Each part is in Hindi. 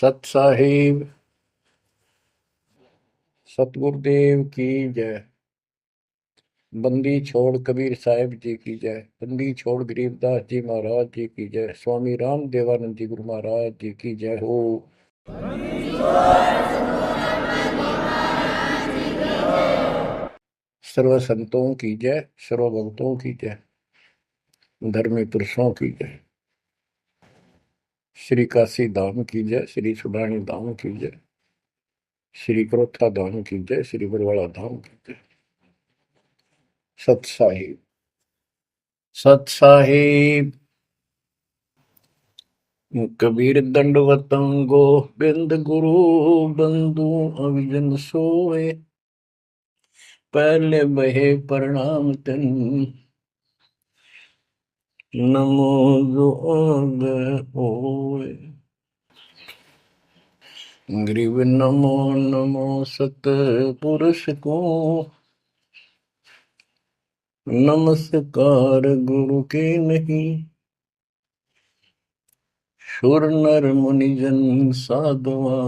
सत साहिब सतगुरुदेव की जय। बंदी छोड़ कबीर साहिब जी की जय। बंदी छोड़ गरीबदास जी महाराज जी की जय। स्वामी राम देवानंद जी गुरु महाराज जी की जय हो। सर्व संतों की जय, सर्व भक्तों की जय, धर्मी पुरुषों की जय। श्री काशी धाम की जय, श्री सुडानी धाम की जय, श्री क्रोथा धाम की जय, श्री बरवाड़ा धाम की जय। सत साहिब सत साहिब। कबीर दंडवतम गोबिंद गुरु बंधु अविजन सोए। पहले बहे प्रणाम तन नमो जोग होए। ग्रीव नमो नमो सत पुरुष को नमस्कार गुरु के नहीं। सुर नर मुनिजन साधुआ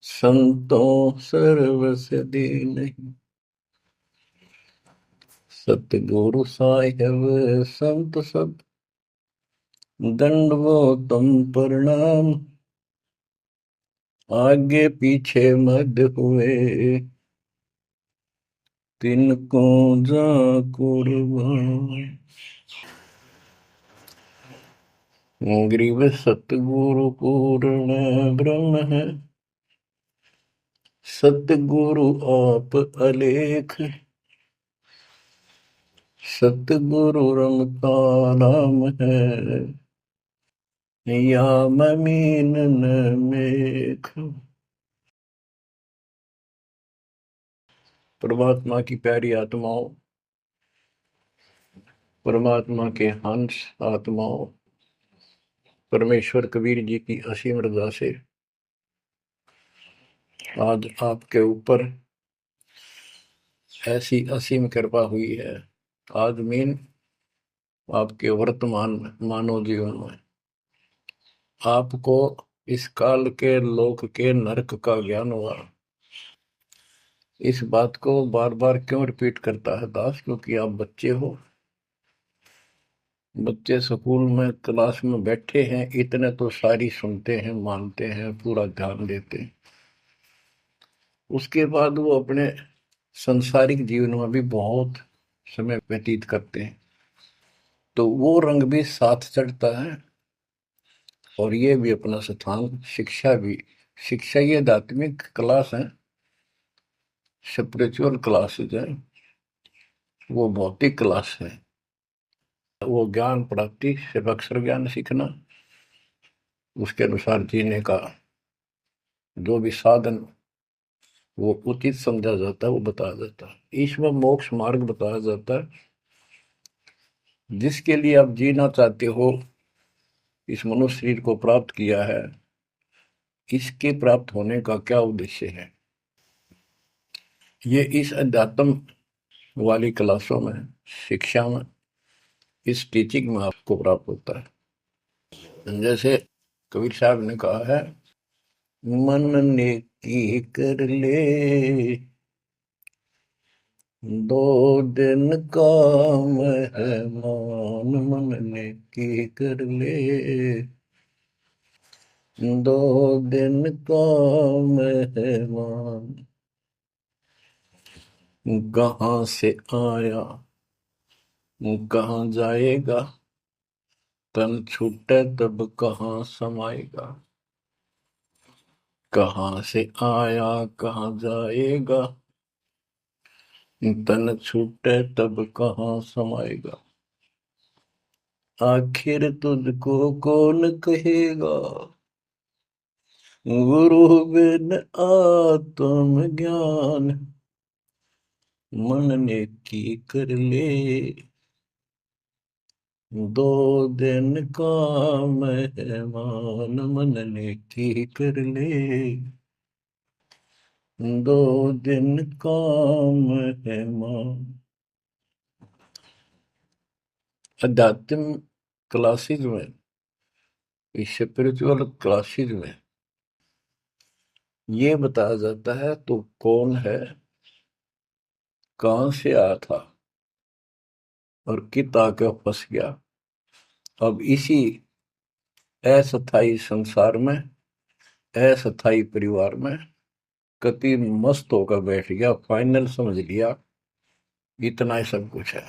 संतों सर्वस दे नहीं। सतगुरु साहिब संत सब दंडवतम प्रणाम। आगे पीछे मद हुए तिनको जा कुर्बान। ग्रीव सतगुरु पूर्ण ब्रह्म है, सतगुरु आप अलेख। सतगुरु रमता नाम है, या ममीन न मेख। परमात्मा की प्यारी आत्माओं, परमात्मा के हंस आत्माओं, परमेश्वर कबीर जी की असीम रजा से आज आपके ऊपर ऐसी असीम कृपा हुई है। आज मीन आपके वर्तमान मानव जीवन में आपको इस काल के लोक के नरक का ज्ञान हुआ। इस बात को बार बार क्यों रिपीट करता है दास? क्योंकि आप बच्चे हो। बच्चे स्कूल में क्लास में बैठे हैं, इतने तो सारी सुनते हैं, मानते हैं, पूरा ध्यान देते हैं। उसके बाद वो अपने संसारिक जीवन में भी बहुत समय व्यतीत करते हैं, तो वो रंग भी साथ चढ़ता है। और ये भी अपना स्थान, शिक्षा भी। शिक्षा ये आध्यात्मिक क्लास है, स्पिरिचुअल क्लासेज है, वो भौतिक क्लास है। वो ज्ञान प्राप्ति सिर्फ अक्षर ज्ञान सीखना, उसके अनुसार जीने का जो भी साधन वो उचित समझा जाता है वो बताया जाता है। ईश्वर मोक्ष मार्ग बताया जाता है, जिसके लिए आप जीना चाहते हो, इस मनुष्य शरीर को प्राप्त किया है, इसके प्राप्त होने का क्या उद्देश्य है, ये इस अध्यात्म वाली क्लासों में, शिक्षा में, इस टीचिंग में आपको प्राप्त होता है। जैसे कबीर साहब ने कहा है, मन ने की कर ले दो दिन काम है मान। मन ने की कर ले दो दिन काम है मान। कहाँ से आया कहाँ जाएगा, तन छूटे तब कहाँ समाएगा। कहाँ से आया कहाँ जाएगा, तन छूटे तब कहाँ समाएगा। आखिर तुझको कौन कहेगा, गुरु बिन आत्म ज्ञान। मन ने की कर ले दो दिन काम है मान। मन ने की कर ले दो दिन काम है मान। अध्यात्म क्लासेस में इस स्पिरिचुअल क्लासेज में ये बताया जाता है तो कौन है, कहां से आया था और कित आके फंस गया। अब इसी अस्थाई संसार में, अस्थाई परिवार में कति मस्त होकर बैठ गया, फाइनल समझ लिया इतना ही सब कुछ है।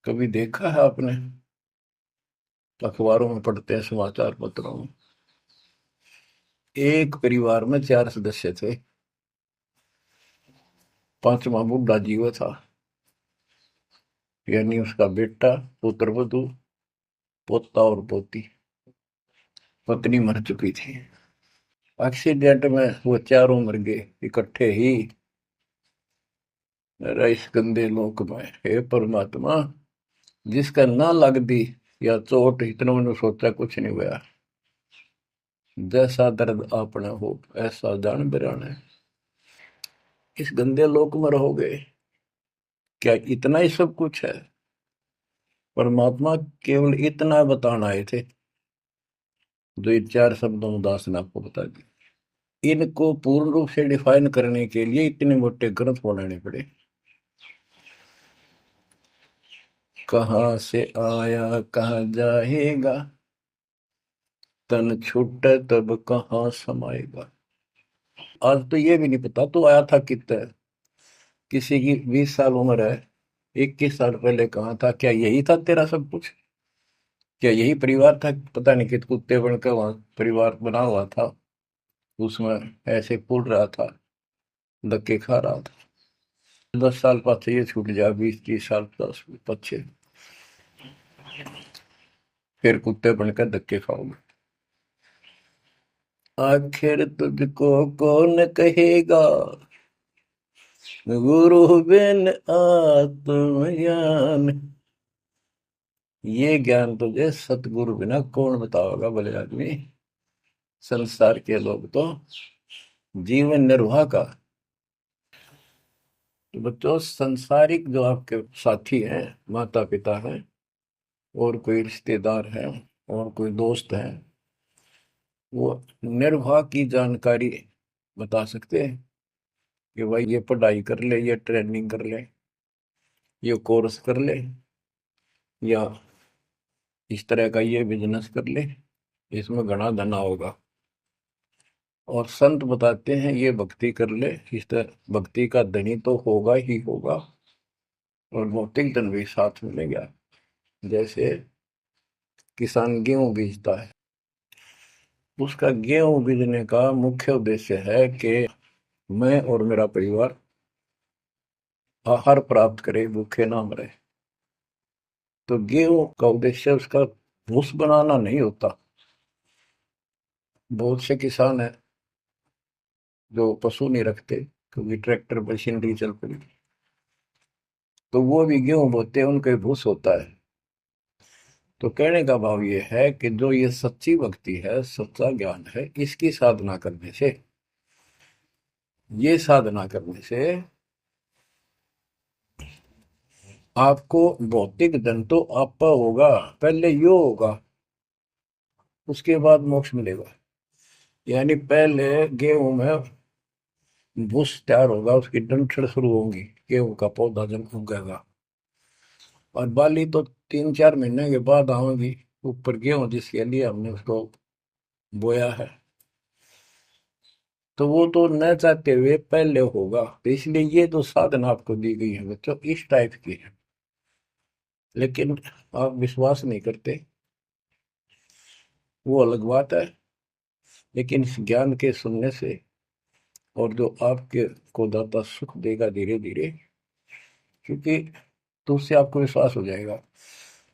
कभी देखा है आपने, अखबारों में पढ़ते हैं, समाचार पत्रों में, एक परिवार में 4 सदस्य थे, पांचवा बुढ़ा जीव था, यानी उसका बेटा, पुत्र वधू, पोता और पोती। पत्नी मर चुकी थी। एक्सीडेंट में वो चारों मर गए इकट्ठे ही। इस गंदे लोक में हे परमात्मा, जिसका ना लग दी या चोट, इतना मैंने सोचा कुछ नहीं हुआ। जैसा दर्द आपने हो ऐसा जान बिरान है। इस गंदे लोक में रहोगे, क्या इतना ही सब कुछ है? परमात्मा केवल इतना बताना आए थे, जो ये 4 शब्दों में दास ने आपको बता दिया। इनको पूर्ण रूप से डिफाइन करने के लिए इतने मोटे ग्रंथ बनाने पड़े। कहाँ से आया कहाँ जाएगा, तन छूट तब कहाँ समाएगा। आज तो ये भी नहीं पता तो आया था कितना। किसी की 20 साल उम्र है, 21 साल पहले कहाँ था, क्या यही था तेरा सब कुछ? क्या यही परिवार था? पता नहीं कित कुत्ते बनकर वहां परिवार बना हुआ था, उसमें ऐसे फूल रहा था, धक्के खा रहा था। 10 साल पाछे ये छूट जाए, 20-30 साल 10 पीछे, फिर कुत्ते बनकर धक्के खाओगे। आखिर तुझको कौन कहेगा, गुरु बिन आत्मज्ञान। ये ज्ञान तुझे सतगुरु बिना कौन बताओगा भले आदमी। संसार के लोग तो जीवन निर्वाह का, तो बच्चों संसारिक जो आपके साथी हैं, माता पिता हैं, और कोई रिश्तेदार हैं, और कोई दोस्त हैं, वो निर्वाह की जानकारी बता सकते हैं कि भाई ये पढ़ाई कर ले, ये ट्रेनिंग कर ले, ये कोर्स कर ले, या इस तरह का ये बिजनेस कर ले, इसमें घना धना होगा। और संत बताते हैं ये भक्ति कर ले, इस तरह भक्ति का धनी तो होगा ही होगा, और भौतिक धन भी साथ मिलेगा। जैसे किसान गेहूं बीजता है, उसका गेहूं बीजने का मुख्य उद्देश्य है कि मैं और मेरा परिवार आहार प्राप्त करे, भूखे ना मरे। तो गेहूं का उद्देश्य उसका भूस बनाना नहीं होता। बहुत से किसान है जो पशु नहीं रखते, क्योंकि ट्रैक्टर मशीनरी चल पड़ी, तो वो भी गेहूं बोते हैं, उनका भूस होता है। तो कहने का भाव ये है कि जो ये सच्ची भक्ति है, सच्चा ज्ञान है, इसकी साधना करने से, ये साधना करने से आपको भौतिक धन तो आपका होगा, पहले यो होगा, उसके बाद मोक्ष मिलेगा। यानी पहले गेहूं में भूस तैयार होगा, उसकी डंठल शुरू होंगी, गेहूं का पौधा जब उगेगा, और बाली तो 3-4 महीने के बाद आएगी ऊपर, गेहूं जिसके लिए हमने उसको बोया है। तो वो तो न चाहते हुए पहले होगा। तो इसलिए ये जो साधना आपको दी गई है बच्चों, इस टाइप की है, लेकिन आप विश्वास नहीं करते, वो अलग बात है। लेकिन इस ज्ञान के सुनने से, और जो आपके को दाता सुख देगा धीरे धीरे, क्योंकि तो उससे आपको विश्वास हो जाएगा।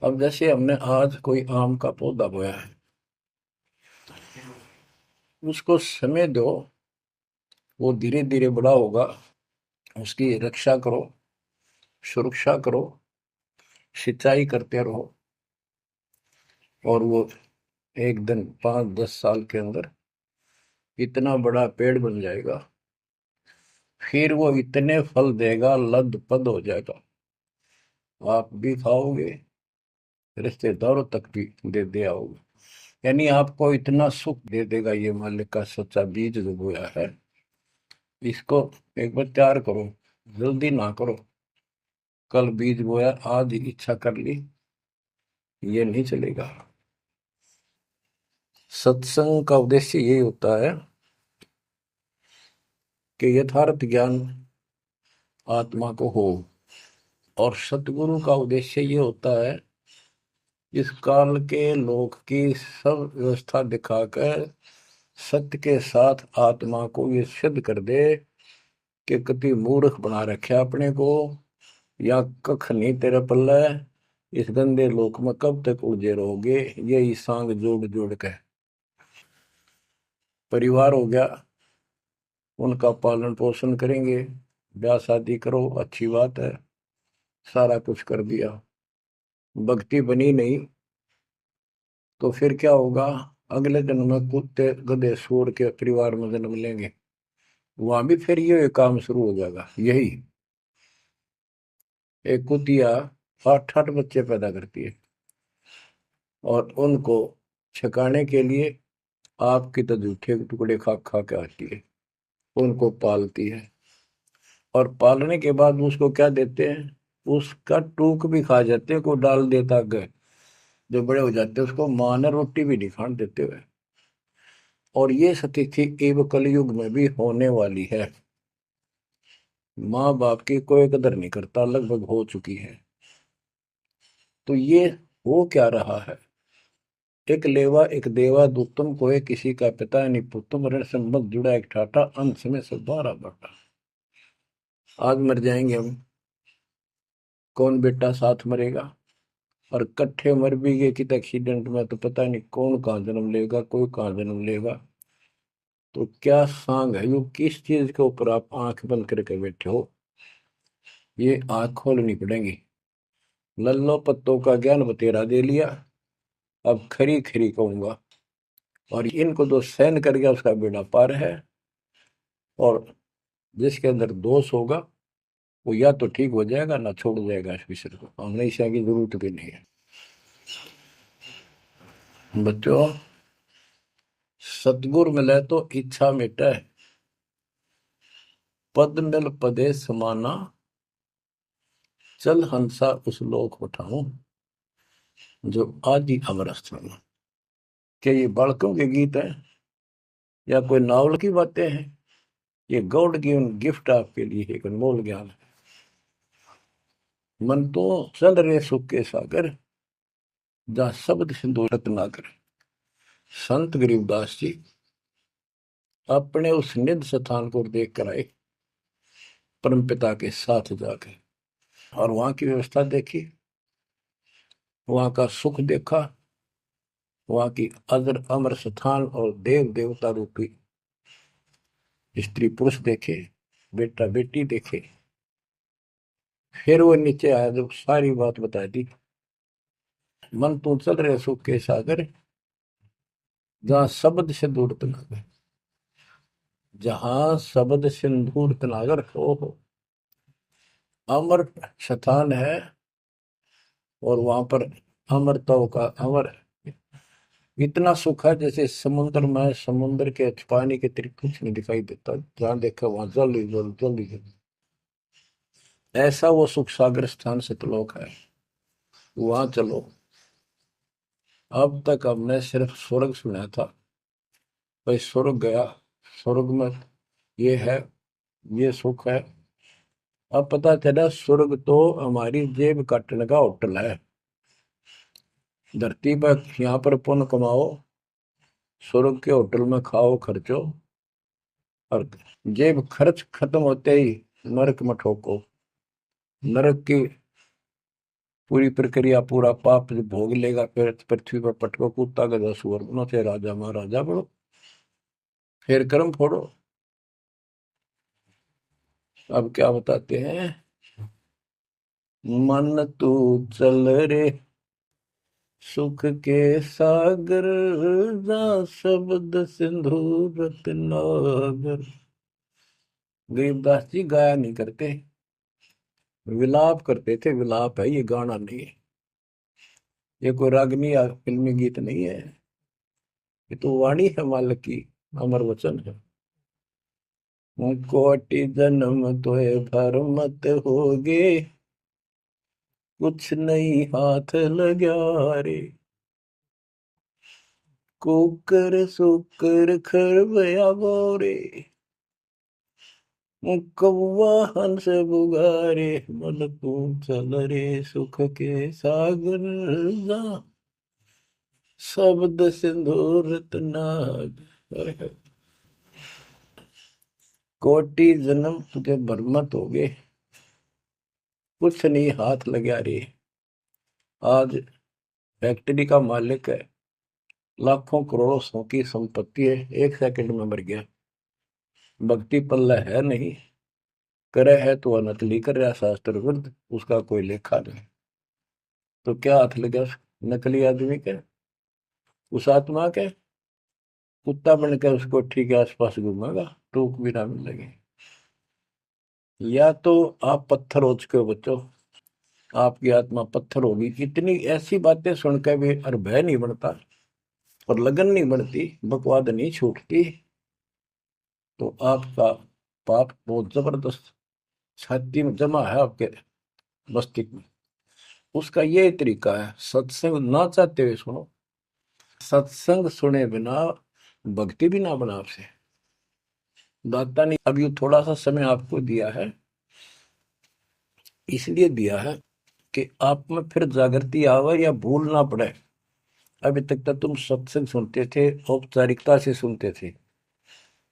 अब जैसे हमने आज कोई आम का पौधा बोया है, उसको समय दो, वो धीरे धीरे बड़ा होगा, उसकी रक्षा करो, सुरक्षा करो, सिंचाई करते रहो, और वो एक दिन 5-10 साल के अंदर इतना बड़ा पेड़ बन जाएगा। फिर वो इतने फल देगा, लद पद हो जाएगा, आप भी खाओगे, रिश्तेदारों तक भी दे दे आओगे। यानी आपको इतना सुख दे देगा ये मालिक का सच्चा बीज जो बोया है, इसको एक बार तैयार करो, जल्दी ना करो। कल बीज बोया, आज इच्छा कर ली, ये नहीं चलेगा। सत्संग का उद्देश्य यही होता है कि यथार्थ ज्ञान आत्मा को हो, और सतगुरु का उद्देश्य ये होता है इस काल के लोक की सब व्यवस्था दिखाकर सत्य के साथ आत्मा को ये सिद्ध कर दे कि कति मूर्ख बना रखे अपने को, या कख नहीं तेरे पल्ले, इस गंदे लोक में कब तक उलझे रहोगे। यही सांग जोड़ जोड़ के परिवार हो गया, उनका पालन पोषण करेंगे, ब्याह शादी करो, अच्छी बात है, सारा कुछ कर दिया, भक्ति बनी नहीं तो फिर क्या होगा। अगले जन्म में कुत्ते गधे सूअर के परिवार में जन्म लेंगे, वहां भी फिर ये काम शुरू हो जाएगा। यही एक कुतिया 8-8 बच्चे पैदा करती है, और उनको छकाने के लिए आपकी तो जूठे टुकड़े खा खा के आती है, उनको पालती है, और पालने के बाद उसको क्या देते हैं, उसका टूक भी खा जाते हैं, को डाल देता गए, जो बड़े हो जाते हैं उसको माँ ने रोटी भी नहीं खाने देते हुए। और ये स्थिति एवं कलयुग में भी होने वाली है। माँ बाप की कोई कदर नहीं करता, लगभग हो चुकी है। तो ये हो क्या रहा है, एक लेवा एक देवा दूतम कोई किसी का पिता नहीं पुतम, ऋण संबंध जुड़ा एक ठाटा, अंत में सब 12 बटा। आज मर जाएंगे हम, कौन बेटा साथ मरेगा, और कट्ठे मर भी गए कित एक्सीडेंट में तो पता नहीं कौन कहाँ जन्म लेगा, कोई कहाँ जन्म लेगा। तो क्या सांग है यो, किस चीज के ऊपर आप आंख बंद करके बैठे हो, ये आंख खोलनी पड़ेगी। लल्लो पत्तों का ज्ञान बतेरा दे लिया, अब खरी खरी कहूंगा, और इनको जो सहन कर गया उसका बेड़ा पार है। और जिसके अंदर दोष होगा वो या तो ठीक हो जाएगा ना छोड़ जाएगा इस विषय को, हमेशा की जरूरत भी नहीं है। बच्चों, सतगुर मिले तो इच्छा मिटे, पद मिल पदे समाना, चल हंसा उस लोक उठाऊं, जो आदि अमर स्थान। क्या ये बालकों के गीत हैं या कोई नावल की बातें हैं? ये गॉड गिवन गिफ्ट आपके लिए एक अनमोल ज्ञान है। मन तो चल रहे सुख के सागर, जहाँ शब्द सिंधु रत्नाकर। संत गरीबदास जी अपने उस निध स्थान को देख कर आए, परम पिता के साथ जाके, और वहां की व्यवस्था देखी, वहां का सुख देखा, वहां की अजर अमर स्थान और देव देवता रूपी स्त्री पुरुष देखे, बेटा बेटी देखे। फिर वो नीचे आया, जब सारी बात बता दी, मन तो चल रहे सुख के सागर, जहां शब्द से दूर तनागर, जहां शब्द सिंदूर तनागर हो अमर स्थान है। और वहां पर अमरताओं का अमर इतना सुख है, जैसे समुद्र में समुद्र के पानी के अतिरिक्त कुछ नहीं दिखाई देता, जहां देखा वहां जल ही जल, जल ही जल। ऐसा वो सुख सागर स्थान सतलोक है, वहां चलो। अब तक हमने सिर्फ स्वर्ग सुना था, भाई स्वर्ग गया, स्वर्ग में ये है, ये सुख है। अब पता चला स्वर्ग तो हमारी जेब काटने का होटल है। धरती पर यहाँ पर पुण्य कमाओ, स्वर्ग के होटल में खाओ खर्चो, और जेब खर्च खत्म होते ही नरक में ठोको। नरक की पूरी प्रक्रिया, पूरा पाप जो भोग लेगा, फिर पृथ्वी पर पटको, कुत्ता गधा सुअर बनो, चाहे राजा महाराजा बनो, फिर कर्म फोड़ो। अब क्या बताते हैं, मन तू चल रे सुख के सागर, जा शब्द सिंधु रत्नागर। गरीबदास जी गाया नहीं करते, विलाप करते थे। विलाप है, ये गाना नहीं है, ये कोई रागनी या फिल्मी गीत नहीं है। ये तो वाणी है मालिक की, अमर वचन है। कोटि जन्म तोय भर मत होगे, कुछ नहीं हाथ लगा रे। कुकर सुकर खरबया बोरे, कौवा हंस बुगारे, मन तू चल रे सुख के सागर जा, शब्द सिंदूर नाग। कोटि जन्म तुझे बरमत हो गए, कुछ नहीं हाथ लगा रे। आज फैक्ट्री का मालिक है, लाखों करोड़ों सौ की संपत्ति है, एक सेकंड में मर गया। भक्ति पल्ला है नहीं, करे है तो अनकली कर रहा शास्त्र विरुद्ध, उसका कोई लेखा नहीं। तो क्या हाथ लगा नकली आदमी के, उस आत्मा के? कुत्ता बन के उसको ठीक है आसपास घूमेगा, टूक भी ना मिलेगी। या तो आप पत्थर हो चुके हो बच्चों, आपकी आत्मा पत्थर होगी। इतनी ऐसी बातें सुनकर भी और भय नहीं बनता और लगन नहीं बनती, बकवाद नहीं छूटती, तो आपका पाप बहुत जबरदस्त छाती में जमा है आपके मस्तिष्क में। उसका ये तरीका है, सत्संग ना चाहते हुए सुनो। सत्संग सुने बिना भक्ति भी ना बना आपसे। दाता ने अभी थोड़ा सा समय आपको दिया है, इसलिए दिया है कि आप में फिर जागृति आवे या भूल ना पड़े। अभी तक तो तुम सत्संग सुनते थे, औपचारिकता से सुनते थे।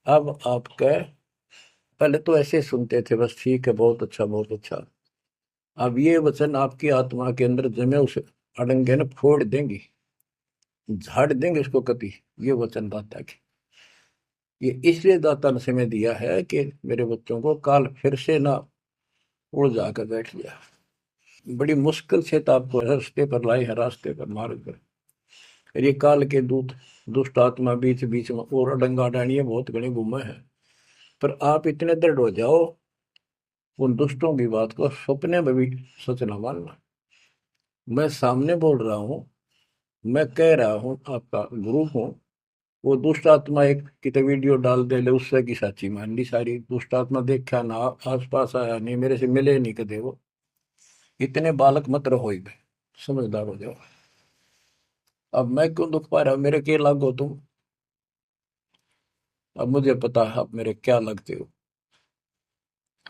अब आपका, पहले तो ऐसे सुनते थे बस, ठीक है बहुत अच्छा बहुत अच्छा। अब ये वचन आपकी आत्मा के अंदर जमे, उसे अड़ंगे न फोड़ देंगी, झाड़ देंगे उसको कति। ये वचन दाता के, ये इसलिए दाता ने समय दिया है कि मेरे बच्चों को काल फिर से ना उड़ जाकर बैठ गया। बड़ी मुश्किल से तो आपको रास्ते पर लाई है, रास्ते पर मार्ग पर। फिर ये काल के दूत दुष्ट आत्मा बीच बीच में और अडंगा डाणी बहुत घने घूमे हैं। पर आप इतने दृढ़ हो जाओ, उन दुष्टों की बात को सपने में भी सच न मानना। मैं सामने बोल रहा हूँ, मैं कह रहा हूँ, आपका गुरु हूँ। वो दुष्ट आत्मा एक कितने वीडियो डाल दे ले, उससे की साची मान ली सारी। दुष्ट आत्मा देखा ना, आस पास आया नहीं, मेरे से मिले नहीं कदे वो। इतने बालक मत रहो, ही समझदार हो जाओ। अब मैं क्यों दुख पा रहा हूँ, मेरे के लागो तुम। अब मुझे पता है आप मेरे क्या लगते हो।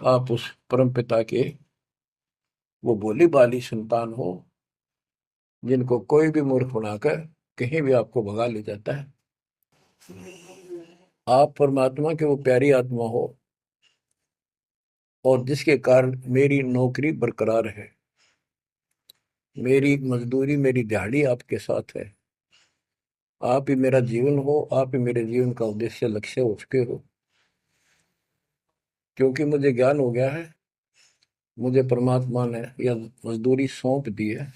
आप उस परम पिता के वो भोली भाली संतान हो, जिनको कोई भी मूर्ख बनाकर कहीं भी आपको भगा ले जाता है। आप परमात्मा के वो प्यारी आत्मा हो, और जिसके कारण मेरी नौकरी बरकरार है, मेरी मजदूरी मेरी दिहाड़ी आपके साथ है। आप ही मेरा जीवन हो, आप ही मेरे जीवन का उद्देश्य लक्ष्य हो चुके हो। क्योंकि मुझे ज्ञान हो गया है, मुझे परमात्मा ने यह मजदूरी सौंप दी है।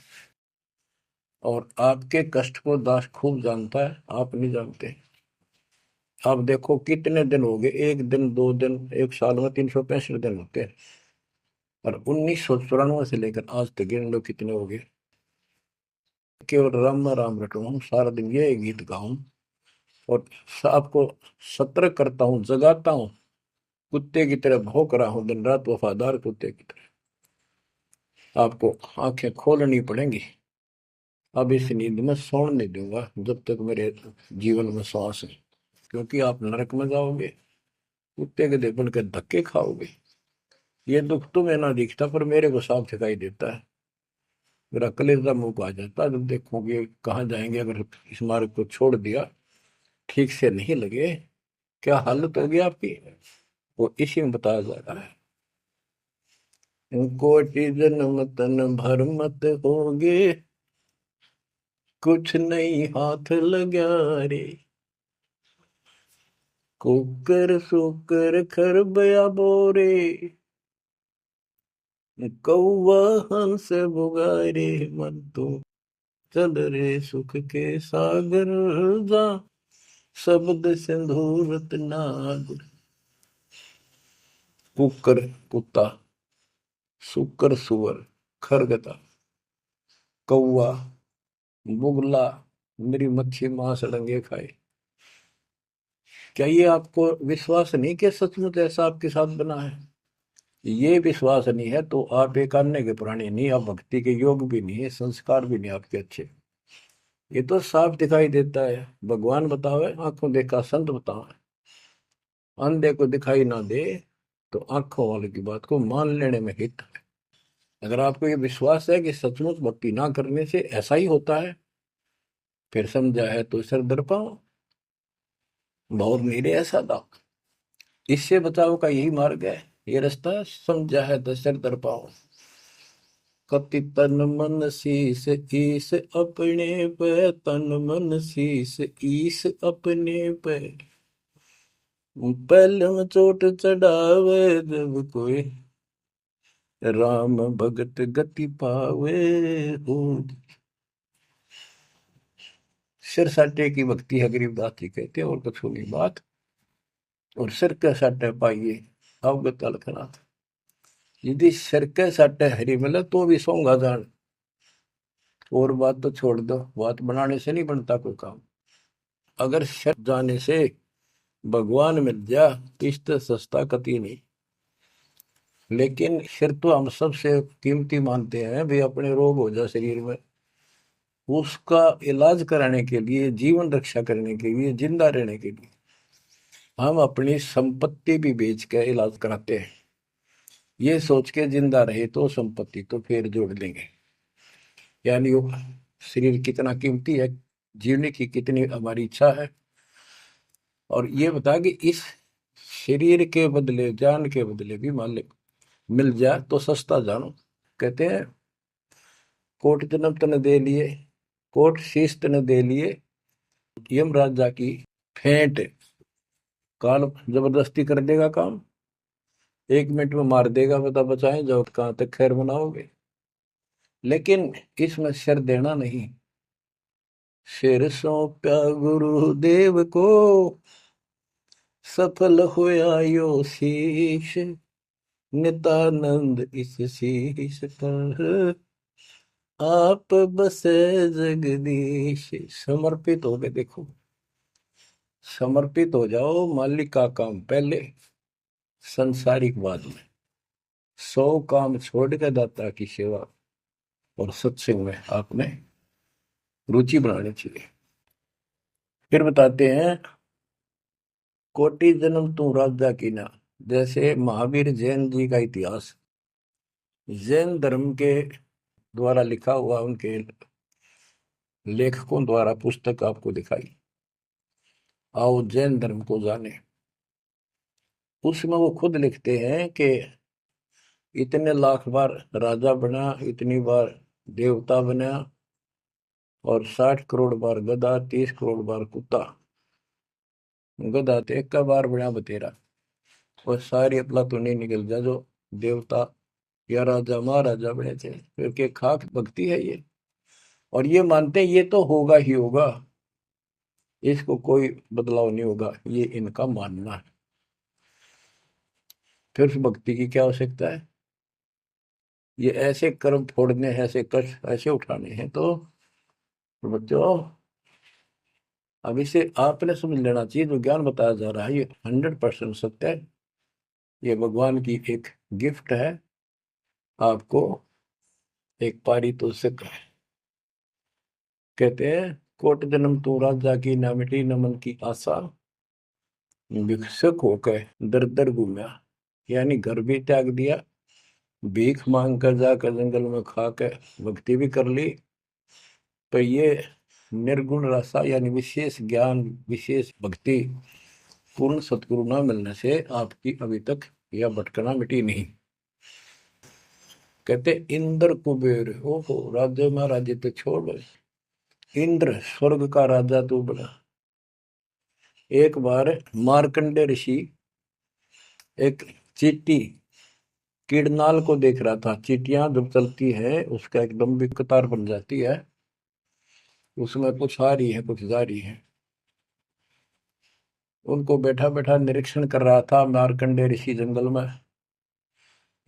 और आपके कष्ट को दास खूब जानता है, आप नहीं जानते। आप देखो कितने दिन हो गए, एक दिन दो दिन, एक साल में 365 दिन होते हैं। और 1994 से लेकर आज तक गिन लो कितने हो गए। केवल राम राम रटू हूँ, सारा दिन ये गीत गाऊं और आपको सतर्क करता हूँ, जगाता हूँ। कुत्ते की तरह भौंक रहा हूँ दिन रात, वफादार कुत्ते की तरह। आपको आंखें खोलनी पड़ेंगी। अब इस नींद में सोने नहीं दूंगा जब तक मेरे जीवन में श्वास है। क्योंकि आप नरक में जाओगे, कुत्ते के देखने के धक्के खाओगे। ये दुख तुम्हें ना दिखता, पर मेरे को साफ दिखाई देता है। मेरा कलेजा मुंह को आ जाता है जब देखोगे कहाँ जाएंगे अगर इस मार्ग को छोड़ दिया, ठीक से नहीं लगे, क्या हालत होगी आपकी। वो इसी में बताया जा रहा है। कोटि जन्म तन भर मत होगे, कुछ नहीं हाथ लगा रे। कुकर सुकर खरबया बोरे, कौवा हंस बुगारे, मन तो चल रे सुख के सागर जा, शब्द सिंधूरत नाग। कुकर कुत्ता, सुकर सुअर, खरगता, कौवा, बुगला, मेरी मच्छी मांस अड़ंगे खाए। क्या ये आपको विश्वास नहीं कि सचमुच ऐसा आपके साथ बना है? ये विश्वास नहीं है तो आप एक अन्य के प्राणी नहीं, आप भक्ति के योग भी नहीं है, संस्कार भी नहीं आपके अच्छे। ये तो साफ दिखाई देता है। भगवान बतावे, आंखों देखा संत बतावे। अंधे को दिखाई ना दे तो आंखों वाले की बात को मान लेने में हित है। अगर आपको ये विश्वास है कि सचमुच भक्ति ना करने से ऐसा ही होता है, फिर समझा है तो सिर दर पाओ, बहुत मेरे ऐसा दाव। इससे बचाव का यही मार्ग है, ये रास्ता समझा है तो सिर दर पाओ। कति तन मन शीस ईस अपने पे, तन मन शीस ईस अपने पे। पहले में चोट चढ़ावे जब कोई, राम भगत गति पावे हो। सिर साटे की भक्ति है, गरीबदास जी कहते हैं, और कुछ होगी बात। और सिर के साटे पाइए अवगत अलखनाथ। यदि सिर के साटे हरी मिले तो भी सोंगा जान। और बात तो छोड़ दो, बात बनाने से नहीं बनता कोई काम। अगर सिर जाने से भगवान मिल जा तो इससे सस्ता कति नहीं। लेकिन सिर तो हम सबसे कीमती मानते हैं भी, अपने रोग हो जाए शरीर में, उसका इलाज कराने के लिए, जीवन रक्षा करने के लिए, जिंदा रहने के लिए हम अपनी संपत्ति भी बेच के इलाज कराते हैं। ये सोच के जिंदा रहे तो संपत्ति तो फिर जोड़ लेंगे। यानी वो शरीर कितना कीमती है, जीने की कितनी हमारी इच्छा है। और ये बता कि इस शरीर के बदले, जान के बदले भी मालिक मिल जाए तो सस्ता जानो। कहते हैं कोट जन्म तन दे लिए, कोट शीश तन दे लिए, यम राजा की फेंट। काल जबरदस्ती कर देगा काम, 1 मिनट में मार देगा, बता बचाएं जाओ कहां तक खैर बनाओगे। लेकिन इसमें सिर देना नहीं। सिर सौंपा गुरुदेव को, सफल होया यो शीश। नितानंद इस शीश पर आप बसे जगदीश। समर्पित हो गए, देखो समर्पित हो जाओ। मालिक का काम पहले, संसारिक बाद में। 100 काम छोड़ के दाता की सेवा और सत्संग में आपने रुचि बनानी चाहिए। फिर बताते हैं कोटि जन्म तू राजा की ना। जैसे महावीर जैन जी का इतिहास जैन धर्म के द्वारा लिखा हुआ, उनके लेखकों द्वारा पुस्तक आपको दिखाई। आओ जैन धर्म को जाने। उसमें वो खुद लिखते हैं कि इतने लाख बार राजा बना, इतनी बार देवता बना, और 60 करोड़ बार गधा, 30 करोड़ बार कुत्ता। गधा तो एक का बार बना बतेरा। और सारी अपला तो नहीं निकल जा जो देवता या राजा महाराजा बने थे। क्योंकि खाक भक्ति है ये, और ये मानते हैं ये तो होगा ही होगा, इसको कोई बदलाव नहीं होगा, ये इनका मानना है। फिर उस भक्ति की क्या आवश्यकता है? ये ऐसे कर्म फोड़ने हैं, ऐसे कष्ट ऐसे उठाने हैं। तो बच्चों, अब इसे आपने समझ लेना चाहिए, जो ज्ञान बताया जा रहा है ये 100% सत्य है। ये भगवान की एक गिफ्ट है आपको, एक पारितोषिक है। कहते हैं कोट जन्म तू राजा की, ना मिटी न मन की आशा। भिक्षुक होकर दर दर घूमा, यानी घर भी त्याग दिया, भीख मांग कर जाकर जंगल में खा कर भक्ति भी कर ली। तो ये निर्गुण रसा यानी विशेष ज्ञान, विशेष भक्ति, पूर्ण सतगुरु न मिलने से आपकी अभी तक यह भटकना मिटी नहीं। कहते इंद्र कुबेर, ओहो राज्य महाराजे तो छोड़, इंद्र स्वर्ग का राजा तू बना। एक बार मार्कंडे ऋषि एक चींटी कीड़नाल को देख रहा था। चींटियां जब चलती है उसका एक लंबी कतार बन जाती है, उसमें कुछ आ रही है कुछ जा रही है। उनको बैठा बैठा निरीक्षण कर रहा था मार्कंडे ऋषि जंगल में।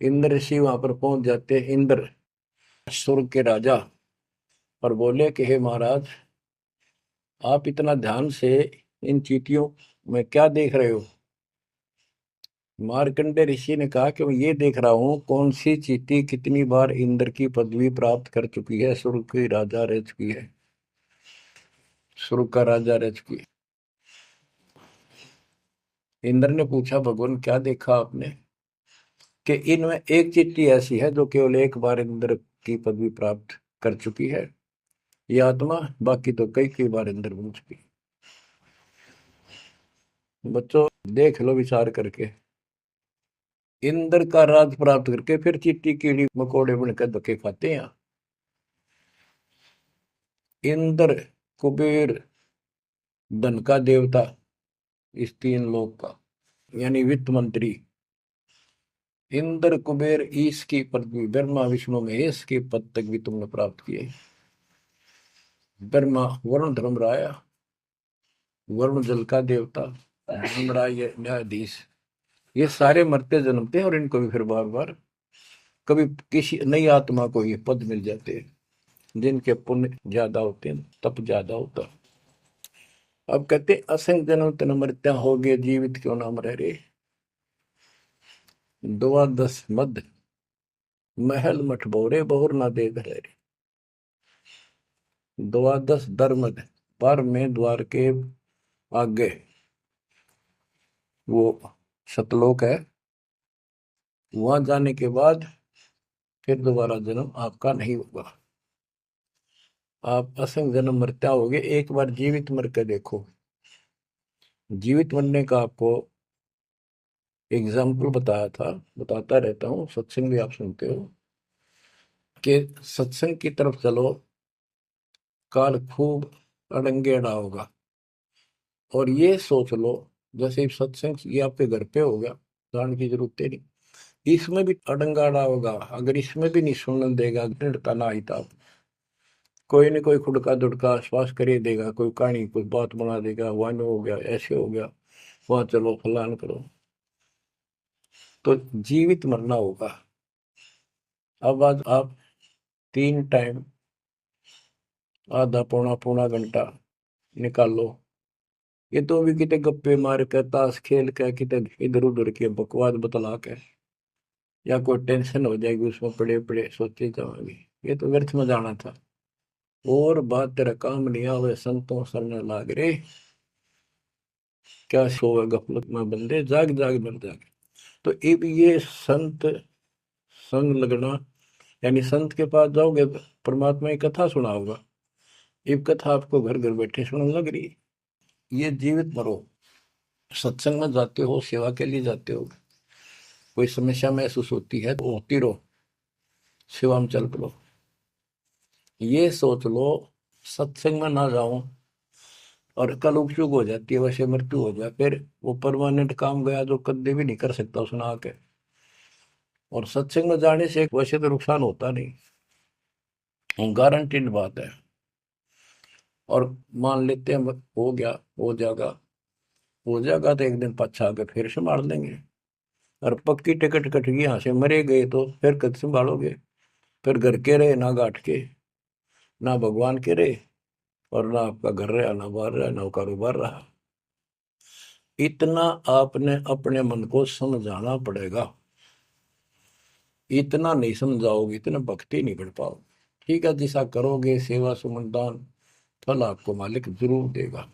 इंद्र ऋषि वहां पर पहुंच जाते, इंद्र स्वर्ग के राजा, और बोले कि हे महाराज, आप इतना ध्यान से इन चींटियों मैं क्या देख रहे हो? मार्कंडे ऋषि ने कहा कि मैं ये देख रहा हूँ कौन सी चींटी कितनी बार इंद्र की पदवी प्राप्त कर चुकी है, स्वर्ग की राजा रह चुकी है, स्वर्ग का राजा रह चुकी है। इंद्र ने पूछा, भगवान क्या देखा आपने? कि इनमें एक चींटी ऐसी है जो केवल एक बार इंद्र की पदवी प्राप्त कर चुकी है, ये आत्मा, बाकी तो कई कई बार इंद्र बन चुकी है। बच्चों देख लो विचार करके, इंद्र का राज प्राप्त करके फिर चींटी कीड़ी मकोड़े बनकर धक्के खाते हैं। इंद्र, कुबेर, धन का देवता, इस तीन लोक का, यानी वित्त मंत्री, इंद्र कुबेर ईश की पदवी ब्रह्मा विष्णु महेश के पद तक भी तुमने प्राप्त किए। ब्रह्मा वरुण धर्मराय, वरुण जल का देवता, धर्मराय न्यायाधीश, ये सारे मरते जन्मते हैं और इनको भी फिर बार बार कभी किसी नई आत्मा को ये पद मिल जाते हैं जिनके पुण्य ज्यादा होते हैं, तप ज्यादा होता। अब कहते असंग जन्म तन मृत्या हो गए, जीवित क्यों नाम रह रे। द्वादश मद महल मठ बोरे, बहुर ना दे घर रे। द्वादश दरमद, पर में द्वार के आगे वो सतलोक है, वहां जाने के बाद फिर दोबारा जन्म आपका नहीं होगा। आप असंग जन्म मरता होगे, एक बार जीवित मर के देखो। जीवित मरने का आपको एग्जाम्पल बताया था, बताता रहता हूँ, सत्संग भी आप सुनते हो, कि सत्संग की तरफ चलो, काल खूब अड़ंगेड़ा होगा। और ये सोच लो जैसे सत्संग ये आपके घर पे हो गया, जान की जरूरत है नहीं, इसमें भी अड़ंगाड़ा होगा। अगर इसमें भी नहीं सुनने देगा, दृढ़ता ना आई तो कोई न कोई खुड़का दुड़का आश्वास कर ही देगा, कोई कहानी कोई बात बना देगा, वन हो गया, ऐसे हो गया, वहां चलो फलान करो। तो जीवित मरना होगा। अब आज आप 3 टाइम आधा पौना पौना घंटा निकालो, ये तो भी कितने गप्पे मार के, ताश खेल के, कितने इधर उधर के बकवास बतला के, या कोई टेंशन हो जाएगी उसमें पड़े पड़े सोचे जाओगे, ये तो व्यर्थ में जाना था। और बात तेरा काम नहीं आवे, संतों सरने लाग रे, क्या सोवे गफलत में बंदे, जाग जाग मर जागे। तो ये संत संग लगना, यानी संत के पास जाओगे परमात्मा की कथा सुना होगा, ये कथा आपको घर घर बैठे सुनने लग रही है। ये जीवित मरो, सत्संग में जाते हो, सेवा के लिए जाते हो, कोई समस्या महसूस होती है तो होती रहो, सेवा में चल पड़ो। ये सोच लो सत्संग में ना जाऊं और कल उपचुक हो जाती है, वैसे मृत्यु हो जाए, फिर वो परमानेंट काम गया जो कभी भी नहीं कर सकता सुना के। और सत्संग में जाने से वैसे तो नुकसान होता नहीं, गारंटीड बात है। और मान लेते हैं हो गया, हो जाएगा, हो जाएगा तो एक दिन पछा के फिर संभाल लेंगे। और पक्की टिकट कट गई, यहाँ से मरे गए तो फिर कद संभालोगे? फिर घर के रहे ना गांठ के, ना भगवान के रहे, और ना आपका घर रहा, ना बाहर रहा, ना कारोबार रहा। इतना आपने अपने मन को समझाना पड़ेगा। इतना नहीं समझाओगे, इतना भक्ति नहीं कर पाओगे। ठीक है, जैसा करोगे सेवा सुमन दान, फल आपको मालिक जरूर देगा।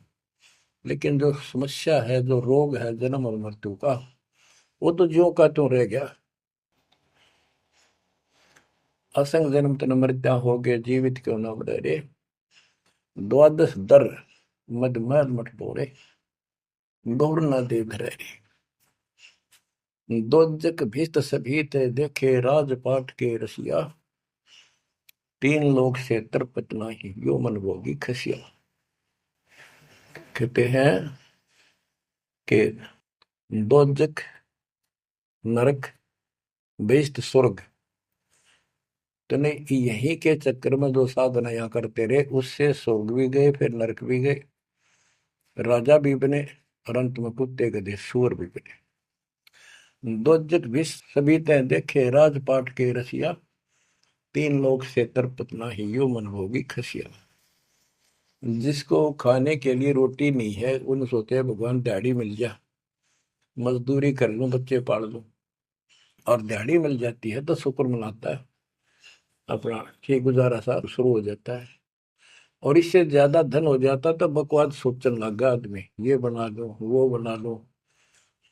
लेकिन जो समस्या है, जो रोग है जन्म और मृत्यु का, वो तो ज्यों का त्यों रह गया। असंग जन्म तन मृत्या हो गए, जीवित क्यों न मरे रे। द्वादश दर मद मैल मठ बोरे, गौर न दे घरे रे। दोजक भीत सभीत देखे, राजपाट के रसिया, तीन लोग से तरपत नाही, यो मन भोगी खसिया। कहते हैं कि दोजक नरक बेस्ट स्वर्ग, तने यही के चक्कर में जो साधना यहाँ करते रहे, उससे स्वर्ग भी गए, फिर नरक भी गए, राजा भी बने, और अंत में कुत्ते गधे सूअर भी बने। दोजक विष सभी तय देखे, राजपाट के रसिया, तीन लोग से तरपत नाही, यो मन भोगी खसिया। जिसको खाने के लिए रोटी नहीं है उन सोचते हैं भगवान दिहाड़ी मिल जा, मजदूरी कर लूं, बच्चे पाल लूं, और दिहाड़ी मिल जाती है तो शुक्र मनाता है, अपना ये गुजारा सा शुरू हो जाता है। और इससे ज्यादा धन हो जाता तो बकवास सोचने लगा आदमी, ये बना लो, वो बना लो,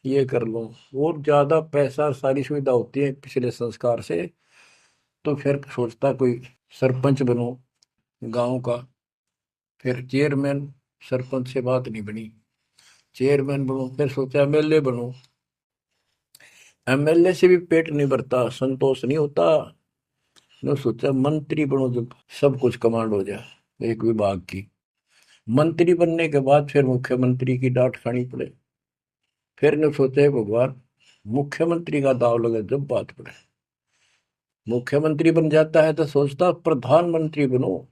ये कर लो। और ज्यादा पैसा, सारी सुविधा होती है पिछले संस्कार से, तो फिर सोचता कोई सरपंच बनो गांव का, फिर चेयरमैन, सरपंच से बात नहीं बनी, चेयरमैन बनो, फिर सोचा एमएलए बनो, एमएलए से भी पेट नहीं भरता, संतोष नहीं होता, ने सोचा मंत्री बनो, जब सब कुछ कमांड हो जाए एक विभाग की। मंत्री बनने के बाद फिर मुख्यमंत्री की डांट खानी पड़े, फिर ने सोचा है भगवान मुख्यमंत्री का दाव लगे जब बात पड़े, मुख्यमंत्री बन जाता है तो सोचता प्रधानमंत्री बनो,